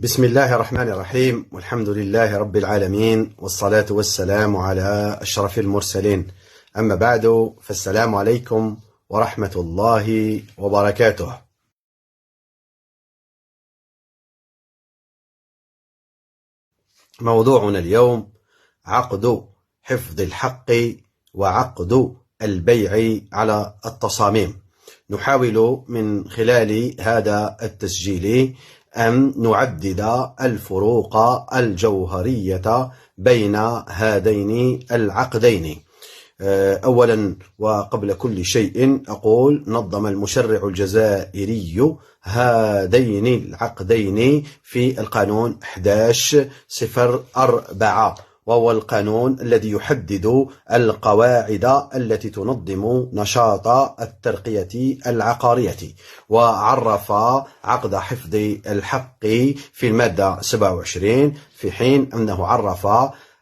بسم الله الرحمن الرحيم، والحمد لله رب العالمين، والصلاة والسلام على أشرف المرسلين. أما بعد، فالسلام عليكم ورحمة الله وبركاته. موضوعنا اليوم عقد حفظ الحق وعقد البيع على التصاميم. نحاول من خلال هذا التسجيل أن نعدد الفروق الجوهرية بين هذين العقدين. أولا وقبل كل شيء أقول نظم المشرع الجزائري هذين العقدين في القانون 1104، وهو القانون الذي يحدد القواعد التي تنظم نشاط الترقية العقارية، وعرف عقد حفظ الحق في المادة 27، في حين أنه عرف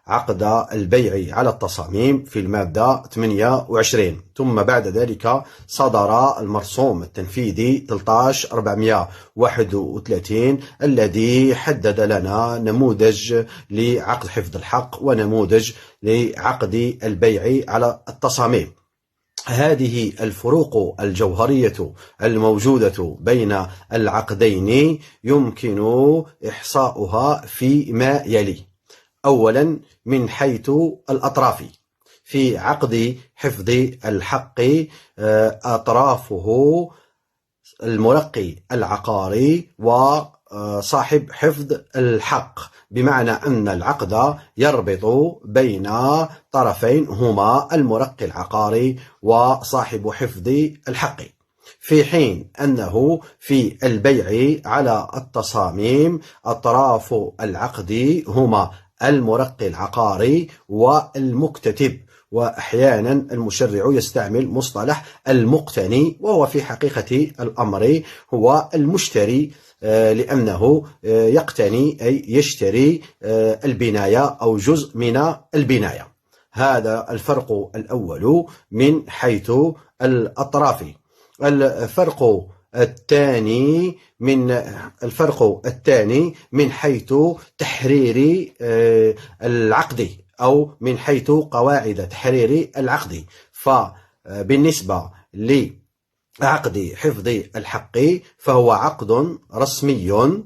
عقد البيع على التصاميم في المادة 28. ثم بعد ذلك صدر المرسوم التنفيذي 13431 الذي حدد لنا نموذج لعقد حفظ الحق ونموذج لعقد البيع على التصاميم. هذه الفروق الجوهرية الموجودة بين العقدين يمكن إحصاؤها فيما يلي. أولا، من حيث الأطراف. في عقد حفظ الحق أطرافه المرقي العقاري وصاحب حفظ الحق، بمعنى أن العقد يربط بين طرفين هما المرقي العقاري وصاحب حفظ الحق، في حين أنه في البيع على التصاميم أطراف العقد هما المرقي العقاري والمكتتب، وأحيانا المشرع يستعمل مصطلح المقتني، وهو في حقيقة الأمر هو المشتري، لأنه يقتني أي يشتري البناية أو جزء من البناية. هذا الفرق الأول من حيث الأطراف. الفرق الثاني من حيث تحرير العقد، أو من حيث قواعد تحرير العقد. فبالنسبة لعقد حفظ الحق فهو عقد رسمي،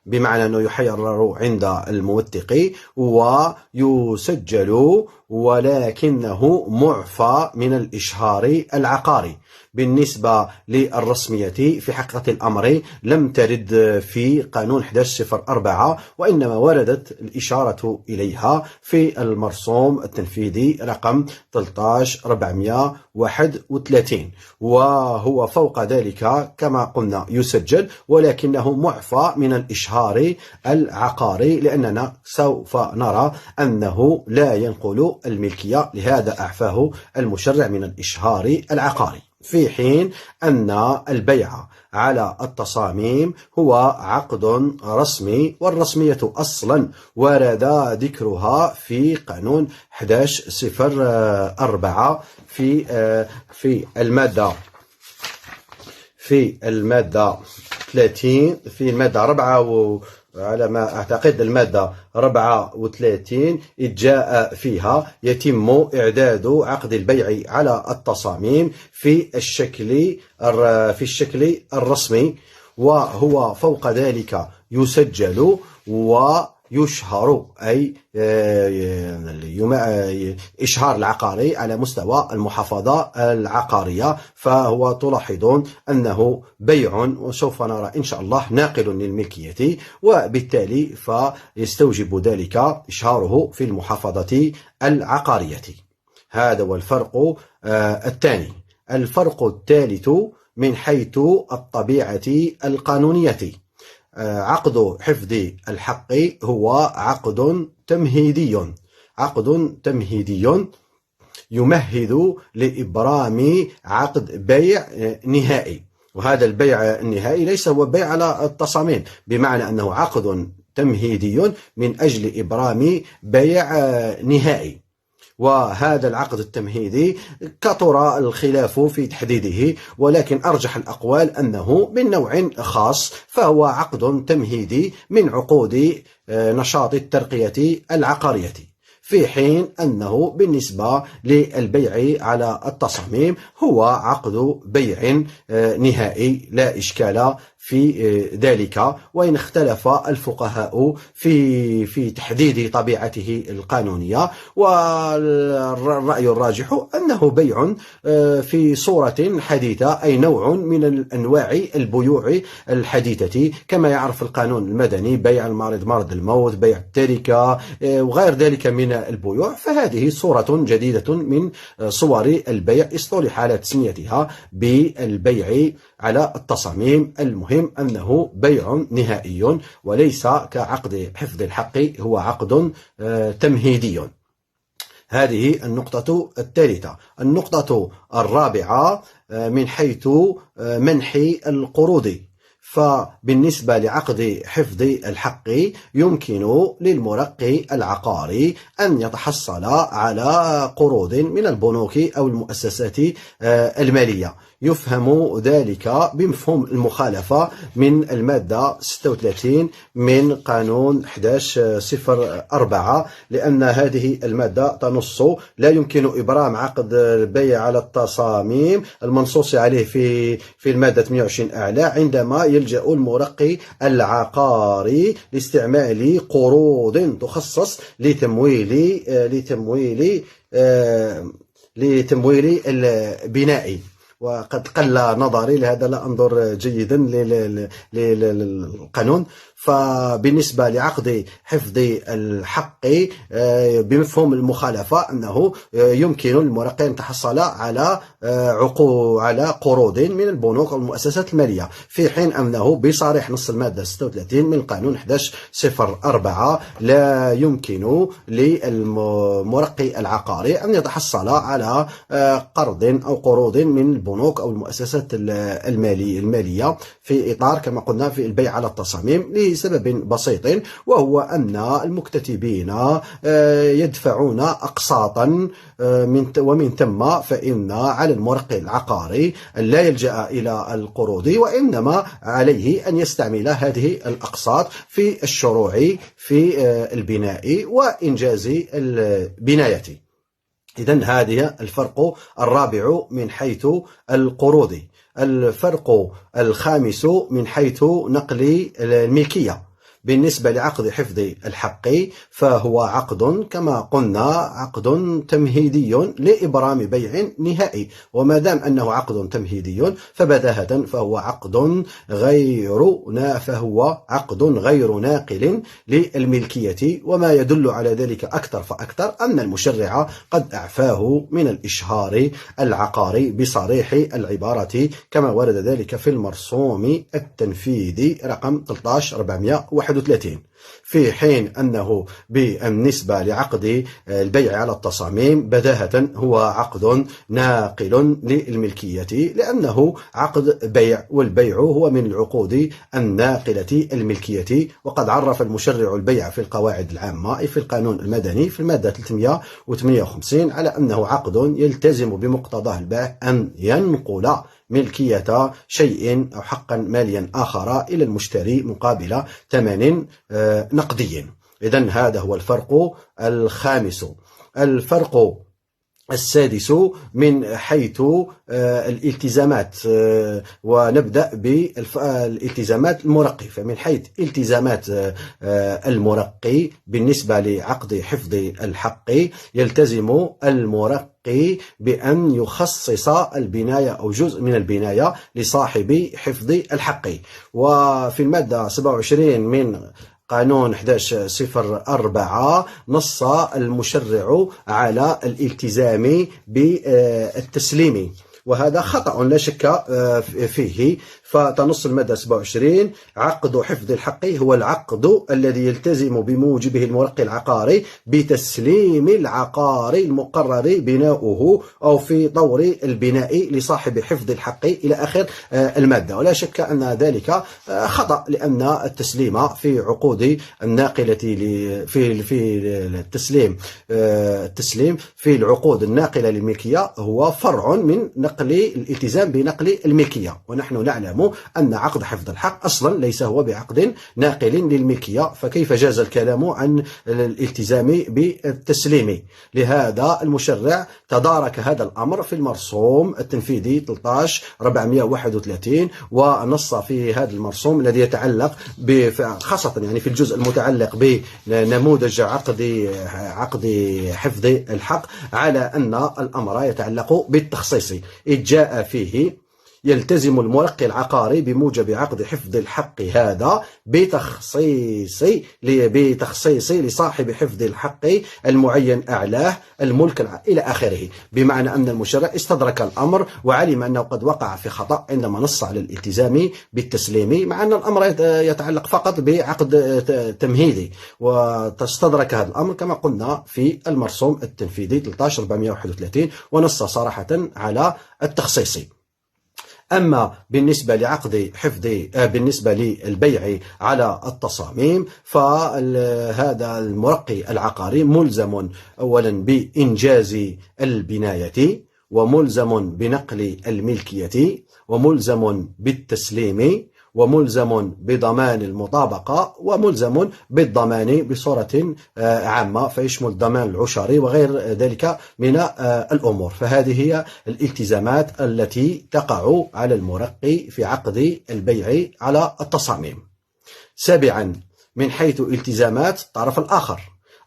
بمعنى أنه يحرر عند الموثق ويسجل، ولكنه معفى من الإشهار العقاري. بالنسبة للرسمية في حقيقة الأمر لم ترد في قانون 1104، وإنما وردت الإشارة إليها في المرسوم التنفيذي رقم 13431، وهو فوق ذلك كما قلنا يسجل، ولكنه معفى من الإشهار العقاري، لأننا سوف نرى أنه لا ينقل الملكية، لهذا أعفاه المشرع من الإشهار العقاري. في حين أن البيع على التصاميم هو عقد رسمي، والرسمية أصلا ورد ذكرها في قانون 1104 في المادة 30، في المادة 4 على ما أعتقد المادة 34، إذ جاء فيها يتم إعداد عقد البيع على التصاميم في الشكل الرسمي، وهو فوق ذلك يسجل ويشهر، أي إشهار العقاري على مستوى المحافظة العقارية. فهو تلاحظون أنه بيع، وسوف نرى إن شاء الله ناقل للملكية، وبالتالي فيستوجب ذلك إشهاره في المحافظة العقارية. هذا هو الفرق الثاني. الفرق الثالث من حيث الطبيعة القانونية. عقد حفظ الحق هو عقد تمهيدي يمهد لإبرام عقد بيع نهائي، وهذا البيع النهائي ليس هو بيع على التصاميم، بمعنى أنه عقد تمهيدي من أجل إبرام بيع نهائي. وهذا العقد التمهيدي كثر الخلاف في تحديده، ولكن أرجح الأقوال أنه من نوع خاص، فهو عقد تمهيدي من عقود نشاط الترقية العقارية، في حين أنه بالنسبة للبيع على التصاميم هو عقد بيع نهائي لا إشكال في ذلك، وإن اختلف الفقهاء في تحديد طبيعته القانونية، والرأي الراجح أنه بيع في صورة حديثة، أي نوع من أنواع البيوع الحديثة، كما يعرف القانون المدني بيع المريض مرض الموت، بيع التركة وغير ذلك من البيوع. فهذه صورة جديدة من صور البيع اصطلح على تسميتها بالبيع على التصاميم. المهم أنه بيع نهائي وليس كعقد حفظ الحق، هو عقد تمهيدي. هذه النقطة الثالثة. النقطة الرابعة من حيث منح القروض، فبالنسبة لعقد حفظ الحق يمكن للمرقي العقاري أن يتحصل على قروض من البنوك أو المؤسسات المالية. يفهم ذلك بمفهوم المخالفة من المادة 36 من قانون 1104، لأن هذه المادة تنص: لا يمكن إبرام عقد البيع على التصاميم المنصوص عليه في المادة 28 أعلى عندما يلجأ المرقي العقاري لاستعمال قروض تخصص لتمويل البناء. وقد قل نظري لهذا، لا أنظر جيدا للقانون. فبالنسبة لعقد حفظ الحق بمفهوم المخالفة أنه يمكن للمرقي أن يتحصل على قروض من البنوك والمؤسسات المالية، في حين أنه بصريح نص المادة 36 من القانون 1104 لا يمكن للمرقي العقاري أن يتحصل على قرض أو قروض من البنوك أو المؤسسات المالية في إطار كما قلنا في البيع على التصاميم، لسبب بسيط، وهو أن المكتتبين يدفعون أقساطا ومن ثم فإن على المرقي العقاري أن لا يلجأ إلى القروض، وإنما عليه أن يستعمل هذه الأقساط في الشروع في البناء وإنجاز البناية. إذن هذا الفرق الرابع من حيث القروض. الفرق الخامس من حيث نقل الملكية. بالنسبة لعقد حفظ الحق فهو عقد كما قلنا عقد تمهيدي لإبرام بيع نهائي، وما دام أنه عقد تمهيدي فبداهة فهو عقد غير ناقل للملكية. وما يدل على ذلك أكثر فأكثر أن المشرع قد أعفاه من الإشهار العقاري بصريح العبارة كما ورد ذلك في المرسوم التنفيذي رقم 13431، في حين أنه بالنسبة لعقد البيع على التصاميم بداهة هو عقد ناقل للملكية، لأنه عقد بيع، والبيع هو من العقود الناقلة الملكية. وقد عرف المشرع البيع في القواعد العامة في القانون المدني في المادة 358 على أنه عقد يلتزم بمقتضاه البائع أن ينقل ملكية شيء أو حقا ماليا آخر إلى المشتري مقابل ثمن نقدي. إذن هذا هو الفرق الخامس. الفرق السادس من حيث الالتزامات، ونبدأ بالالتزامات المرقي. فمن حيث التزامات المرقي بالنسبة لعقد حفظ الحق يلتزم المرقي بأن يخصص البناية أو جزء من البناية لصاحب حفظ الحق. وفي المادة 27 من قانون 1104 نص المشرع على الالتزام بالتسليم، وهذا خطأ لا شك فيه، فتنص المادة 27: عقد حفظ الحق هو العقد الذي يلتزم بموجبه المرقي العقاري بتسليم العقار المقرر بناؤه أو في طور البناء لصاحب حفظ الحق إلى آخر المادة. ولا شك أن ذلك خطأ، لأن التسليم في عقود الناقلة في التسليم في العقود الناقلة للملكية هو فرع من نقل الالتزام بنقل الملكية، ونحن نعلم أن عقد حفظ الحق أصلا ليس هو بعقد ناقل للملكية، فكيف جاز الكلام عن الالتزام بالتسليم؟ لهذا المشرع تدارك هذا الأمر في المرسوم التنفيذي 13431 ونص في هذا المرسوم الذي يتعلق خاصة يعني في الجزء المتعلق بنموذج عقد حفظ الحق على أن الأمر يتعلق بالتخصيص، إذ جاء فيه: يلتزم المرقي العقاري بموجب عقد حفظ الحق هذا بتخصيص لصاحب حفظ الحق المعين أعلاه الملك إلى آخره. بمعنى أن المشرع استدرك الأمر وعلم أنه قد وقع في خطأ عندما نص على الالتزام بالتسليم، مع أن الأمر يتعلق فقط بعقد تمهيدي، وتستدرك هذا الأمر كما قلنا في المرسوم التنفيذي 13431 ونص صراحة على التخصيص. أما بالنسبة بالنسبة للبيع على التصاميم، فهذا المرقي العقاري ملزم أولا بإنجاز البناية، وملزم بنقل الملكية، وملزم بالتسليم، وملزم بضمان المطابقة، وملزم بالضمان بصورة عامة فيشمل الضمان العشري وغير ذلك من الأمور. فهذه هي الالتزامات التي تقع على المرقي في عقد البيع على التصاميم. سابعا، من حيث التزامات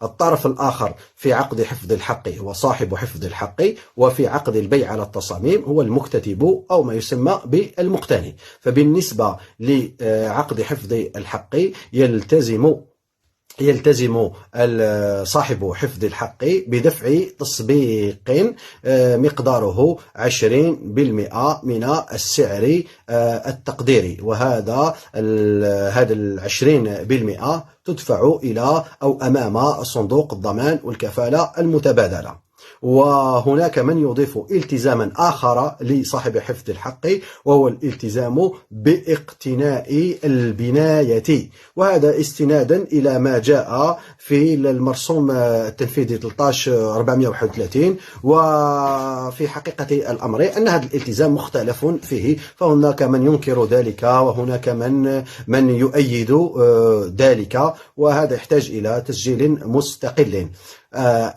الطرف الآخر في عقد حفظ الحق هو صاحب حفظ الحق، وفي عقد البيع على التصاميم هو المكتتب أو ما يسمى بالمقتني. فبالنسبة لعقد حفظ الحق يلتزم صاحب حفظ الحق بدفع تسبيق مقداره 20% من السعر التقديري، وهذا 20% تدفع إلى أو أمام صندوق الضمان والكفالة المتبادلة. وهناك من يضيف التزاما آخر لصاحب حفظ الحق، وهو الالتزام باقتناء البناية، وهذا استنادا إلى ما جاء في المرسوم التنفيذي 13431. وفي حقيقة الأمر أن هذا الالتزام مختلف فيه، فهناك من ينكر ذلك وهناك من يؤيد ذلك، وهذا يحتاج إلى تسجيل مستقل.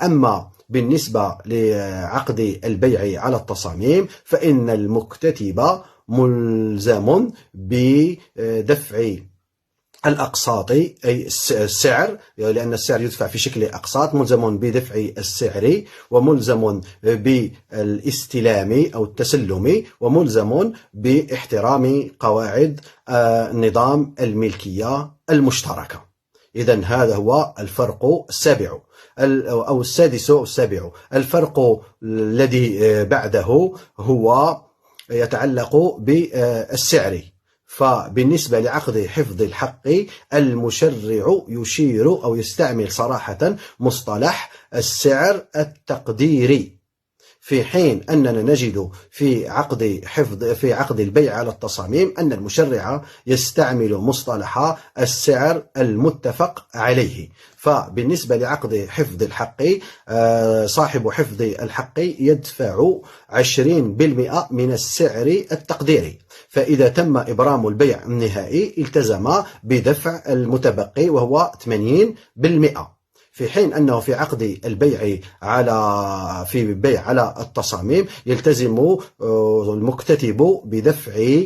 أما بالنسبة لعقد البيع على التصاميم فإن المكتتب ملزم بدفع الأقساط، أي السعر، لأن السعر يدفع في شكل أقساط، ملزم بدفع السعر، وملزم بالاستلام أو التسلم، وملزم باحترام قواعد نظام الملكية المشتركة. إذن هذا هو الفرق السابع أو السادس أو السابع. الفرق الذي بعده هو يتعلق بالسعر. فبالنسبة لعقد حفظ الحق المشرع يشير أو يستعمل صراحة مصطلح السعر التقديري، في حين أننا نجد في عقد البيع على التصاميم أن المشرع يستعمل مصطلح السعر المتفق عليه. فبالنسبة لعقد حفظ الحق صاحب حفظ الحق يدفع 20% من السعر التقديري، فإذا تم إبرام البيع النهائي التزم بدفع المتبقي وهو 80%، في حين أنه في عقد البيع على التصاميم يلتزم المكتتب بدفع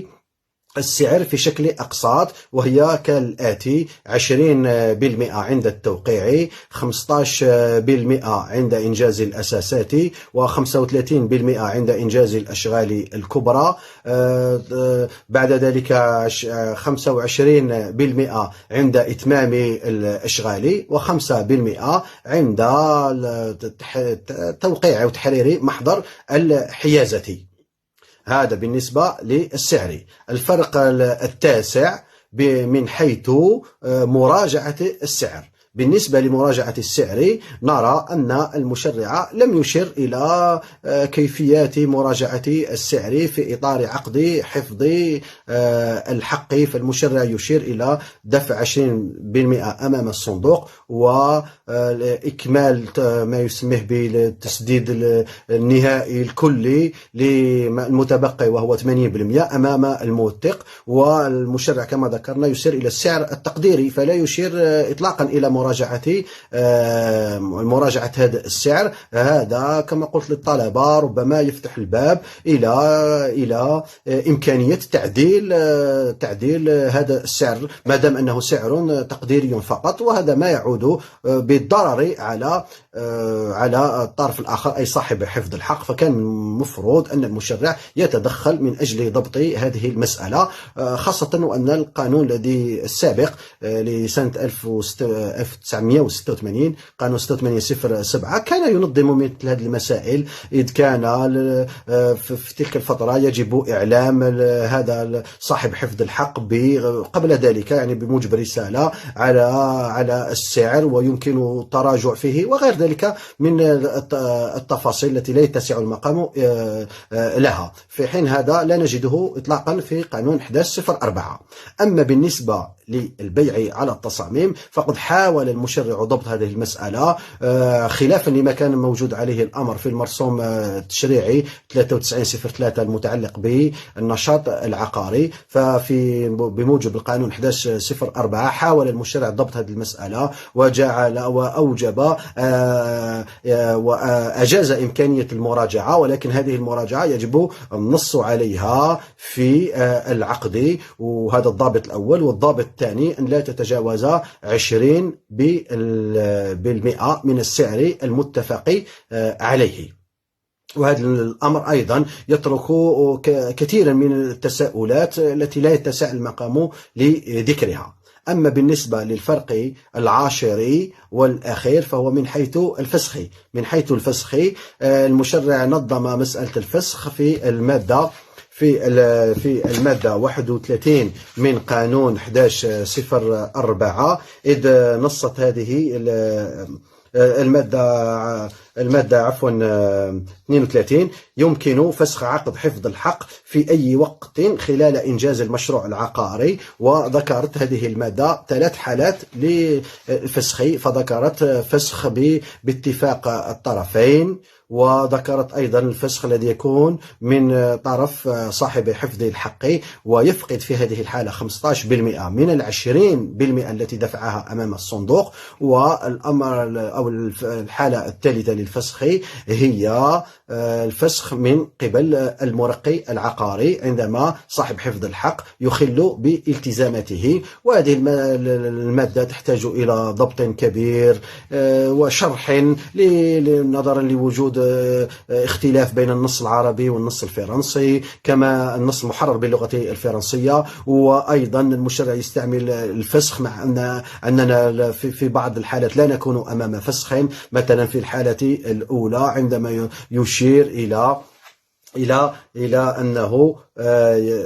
السعر في شكل أقساط، وهي كالآتي: 20% عند التوقيع، 15% عند إنجاز الأساسات، و35% عند إنجاز الأشغال الكبرى، بعد ذلك 25% عند إتمام الأشغال، و5% عند توقيع أو تحرير محضر الحيازة. هذا بالنسبة للسعر. الفرق التاسع من حيث مراجعة السعر. بالنسبة لمراجعة السعر نرى أن المشرع لم يشر إلى كيفية مراجعة السعر في إطار عقد حفظ الحق، فالمشرع يشير إلى دفع 20% أمام الصندوق وإكمال ما يسميه بالتسديد النهائي الكلي للمتبقي وهو 80% أمام الموثق. والمشرع كما ذكرنا يشير إلى السعر التقديري، فلا يشير إطلاقا إلى مراجعة هذا السعر. هذا كما قلت للطلبة ربما يفتح الباب إلى إمكانية تعديل هذا السعر ما دام أنه سعر تقديري فقط، وهذا ما يعود بالضرر على الطرف الآخر أي صاحب حفظ الحق. فكان المفروض أن المشرع يتدخل من أجل ضبط هذه المسألة، خاصة وأن القانون الذي السابق لسنة 1986 قانون 8607 كان ينظم مثل هذه المسائل، إذ كان في تلك الفترة يجب إعلام هذا صاحب حفظ الحق قبل ذلك، يعني بموجب رسالة على السعر، ويمكن التراجع فيه وغير ذلك من التفاصيل التي لا يتسع المقام لها. في حين هذا لا نجده إطلاقا في قانون 1104. أما بالنسبة للبيع على التصاميم فقد حاول المشرع ضبط هذه المسألة خلافا لما كان موجود عليه الأمر في المرسوم التشريعي 9303 المتعلق بالنشاط العقاري. بموجب القانون 1104 حاول المشرع ضبط هذه المسألة وأوجب وأجاز إمكانية المراجعة، ولكن هذه المراجعة يجب النص عليها في العقد، وهذا الضابط الأول. والضابط الثاني أن لا تتجاوز 20% من السعر المتفق عليه. وهذا الأمر أيضا يترك كثيرا من التساؤلات التي لا يتسع المقام لذكرها. أما بالنسبة للفرق العاشر والأخير فهو من حيث الفسخ. من حيث الفسخ المشرع نظم مسألة الفسخ في المادة 31 من قانون 1104، إذ نصت هذه المادة 32 يمكن فسخ عقد حفظ الحق في أي وقت خلال إنجاز المشروع العقاري. وذكرت هذه المادة 3 حالات للفسخ، فذكرت فسخ باتفاق الطرفين، وذكرت أيضا الفسخ الذي يكون من طرف صاحب حفظ الحق ويفقد في هذه الحالة 15% من 20% التي دفعها أمام الصندوق. والأمر أو الحالة الثالثة للفسخ هي الفسخ من قبل المرقي العقاري عندما صاحب حفظ الحق يخل بالتزاماته. وهذه المادة تحتاج إلى ضبط كبير وشرح نظرا لوجود اختلاف بين النص العربي والنص الفرنسي، كما النص المحرر باللغة الفرنسية. وأيضا المشرع يستعمل الفسخ مع أننا في بعض الحالات لا نكون أمام فسخ، مثلا في الحالة الأولى عندما يشير إلى أنه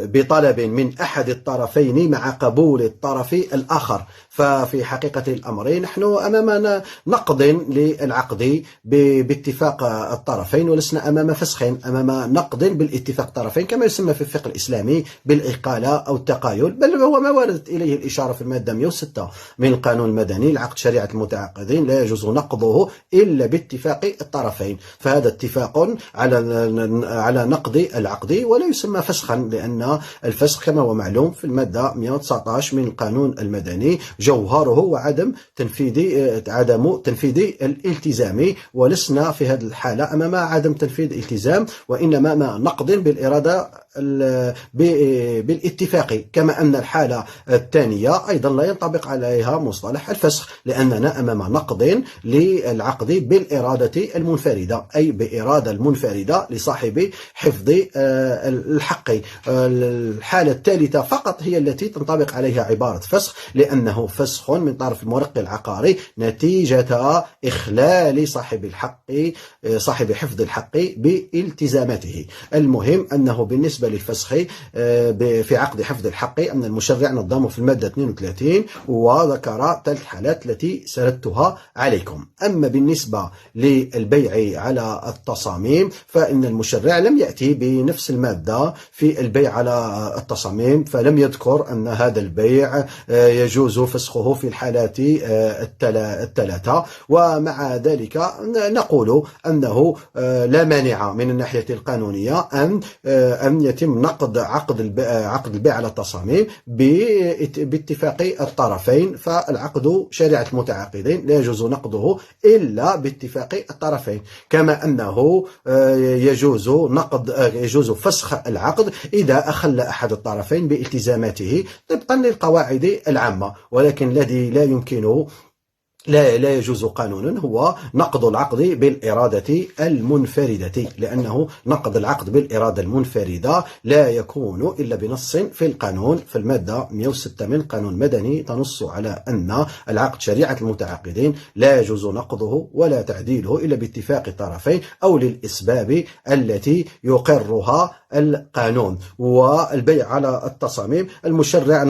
بطلب من أحد الطرفين مع قبول الطرف الآخر. ففي حقيقة الأمر نحن أمام نقض للعقد باتفاق الطرفين، ولسنا أمام فسخ، أمام نقض بالاتفاق الطرفين كما يسمى في الفقه الإسلامي بالإقالة أو التقايل، بل هو ما وردت إليه الإشارة في المادة 106 من القانون المدني. العقد شريعة المتعاقدين لا يجوز نقضه إلا باتفاق الطرفين، فهذا اتفاق على نقض العقد ولا يسمى فسخا، لأن الفسخ كما هو معلوم في المادة 119 من القانون المدني جوهره وعدم تنفيذ الالتزام، ولسنا في هذه الحالة أمام عدم تنفيذ الالتزام، وإنما أمام نقض بالإرادة بالاتفاق. كما أن الحالة الثانية أيضا لا ينطبق عليها مصطلح الفسخ، لأننا أمام نقض للعقد بالإرادة المنفردة، أي بإرادة المنفردة لصاحب حفظ الحق. الحقي الحالة الثالثة فقط هي التي تنطبق عليها عبارة فسخ، لأنه فسخ من طرف المرقي العقاري نتيجة إخلال صاحب حفظ الحق بالتزاماته. المهم أنه بالنسبة للفسخ في عقد حفظ الحق أن المشرع نظمه في المادة 32 وذكر 3 حالات التي سردتها عليكم. أما بالنسبة للبيع على التصاميم فإن المشرع لم يأتي بنفس المادة في البيع على التصاميم، فلم يذكر أن هذا البيع يجوز فسخه في الحالات الثلاثة. ومع ذلك نقول أنه لا مانع من الناحية القانونية أن يتم نقض عقد البيع على التصاميم باتفاق الطرفين، فالعقد شريعة المتعاقدين لا يجوز نقضه إلا باتفاق الطرفين، كما أنه يجوز فسخ العقد إذا أخل أحد الطرفين بالتزاماته طبقا للقواعد العامة. ولكن الذي لا يجوز قانونا هو نقض العقد بالإرادة المنفردة، لأنه نقض العقد بالإرادة المنفردة لا يكون إلا بنص في القانون. فالمادة 106 من القانون المدني تنص على أن العقد شريعة المتعاقدين لا يجوز نقضه ولا تعديله إلا باتفاق الطرفين أو للأسباب التي يقرها القانون. والبيع على التصاميم المشرع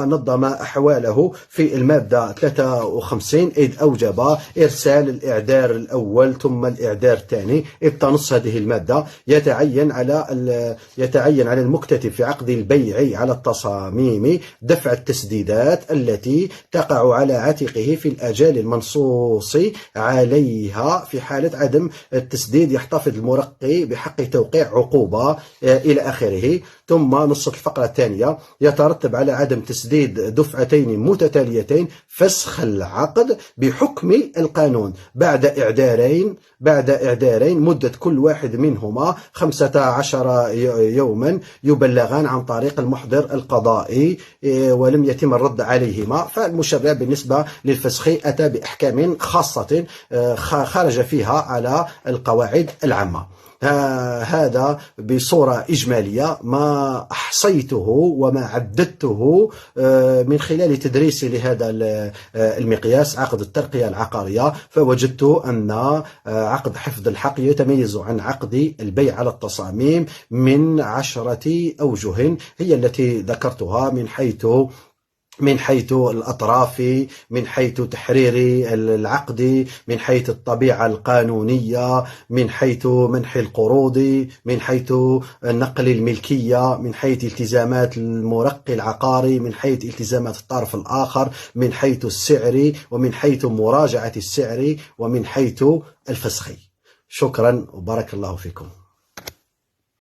نظم أحواله في المادة 53 إذ أوجب إرسال الإعذار الأول ثم الإعذار الثاني، إذ تنص هذه المادة يتعين على المكتتب في عقد البيع على التصاميم دفع التسديدات التي تقع على عاتقه في الأجال المنصوص عليها. في حالة عدم التسديد يحتفظ المرقي بحق توقيع عقوبة إلى آخره. ثم نص الفقرة الثانية يترتب على عدم تسديد دفعتين متتاليتين فسخ العقد بحكم القانون بعد إعذارين مدة كل واحد منهما 15 يوما يبلغان عن طريق المحضر القضائي ولم يتم الرد عليهما. فالمشرع بالنسبة للفسخ أتى بأحكام خاصة خرج فيها على القواعد العامة. هذا بصورة إجمالية ما أحصيته وما عددته من خلال تدريسي لهذا المقياس عقد الترقية العقارية، فوجدت أن عقد حفظ الحق يتميز عن عقد البيع على التصاميم من 10 أوجه هي التي ذكرتها، من حيث الأطراف، من حيث تحرير العقد، من حيث الطبيعة القانونية، من حيث منح القروض، من حيث نقل الملكية، من حيث التزامات المرقي العقاري، من حيث التزامات الطرف الآخر، من حيث السعر، ومن حيث مراجعة السعر، ومن حيث الفسخ. شكرا وبارك الله فيكم.